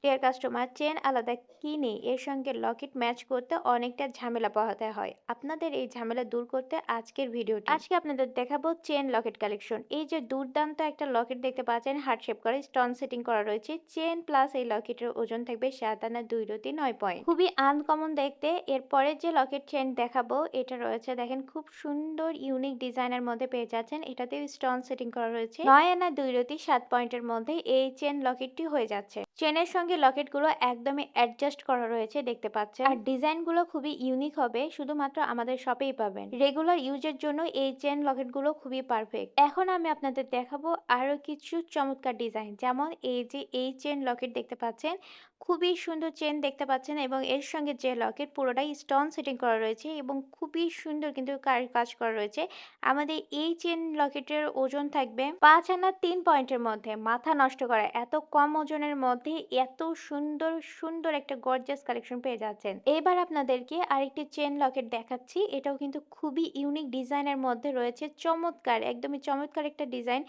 Deer customer, chain আলাদা কিনে এর সঙ্গে লকেট ম্যাচ করতে অনেকটা ঝামেলা পোহাতে হয়। আপনাদের এই ঝামেলা দূর করতে আজকের ভিডিওটি। আজকে আপনাদের দেখাবো চেন লকেট কালেকশন। এই যে দুর্দান্ত একটা লকেট দেখতে পাচ্ছেন, হার্ট শেপ করে স্টোন সেটিং করা রয়েছে। চেন প্লাস এই লকেটের ওজন থাকবে 7 আনা 2 রতি 9 পয়েন্ট। খুবই আনকমন দেখতে। এরপরে যে লকেট চেন দেখাবো এটা রয়েছে, দেখেন খুব সুন্দর ইউনিক ডিজাইনের মধ্যে পেয়ে যাচ্ছেন। এটাতেও স্টোন সেটিং করা রয়েছে। 9 আনা 2 রতি 7 পয়েন্টের মধ্যে এই চেন লকেটটি হয়ে যাচ্ছে। চেনের সঙ্গে লকেটগুলো একদমই অ্যাডজাস্ট করা রয়েছে, দেখতে পাচ্ছেন। আর ডিজাইনগুলো খুবই ইউনিক হবে, শুধুমাত্র আমাদের শপেই পাবেন। রেগুলার ইউজের জন্য এই চেন লকেটগুলো খুবই পারফেক্ট। এখন আমি আপনাদের দেখাবো আরো কিছু চমৎকার ডিজাইন, যেমন এই যে এই চেন লকেট দেখতে পাচ্ছেন, খুবই সুন্দর চেন দেখতে পাচ্ছেন এবং এর সঙ্গে যে লকেট পুরোটাই স্টোন সেটিং করা রয়েছে এবং খুবই সুন্দর কিন্তু কাজ করা রয়েছে। আমাদের এই চেন লকেটের ওজন থাকবে 5 আনা 3 পয়েন্টের মধ্যে। মাথা নষ্ট করা, এত কম ওজনের মধ্যে এত সুন্দর সুন্দর একটা গর্জিয়াস কালেকশন পেয়ে যাচ্ছেন। এবার আপনাদেরকে আরেকটি চেন লকেট দেখাচ্ছি। এটাও কিন্তু খুবই ইউনিক ডিজাইনের মধ্যে রয়েছে, চমৎকার, একদমই চমৎকার একটা ডিজাইন।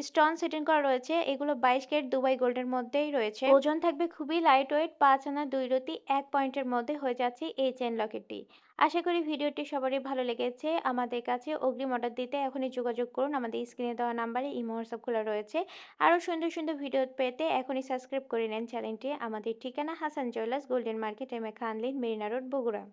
স্টোন সেটিং করা রয়েছে। এগুলো 22 ক্যারেট দুবাই গোল্ডের মধ্যেই রয়েছে। ওজন থাকবে খুবই লাইট ওয়েট, 5 আনা 2 রতি 1 পয়েন্টের মধ্যে হয়ে যাচ্ছে এই চেন লকেটটি। আশা করি ভিডিওটি সবারই ভালো লেগেছে। আমাদের কাছে অগ্রিম অর্ডার দিতে এখনই যোগাযোগ করুন। আমাদের স্ক্রিনে দেওয়া নাম্বারে ইমো হোয়াটসঅ্যাপ খোলা রয়েছে। আরও সুন্দর সুন্দর ভিডিও পেতে এখনই সাবস্ক্রাইব করে নেন চ্যানেলটি। আমাদের ঠিকানা Hasan Jewellers, Golden Market, M A Khan Lane, Marina Road, Bogura.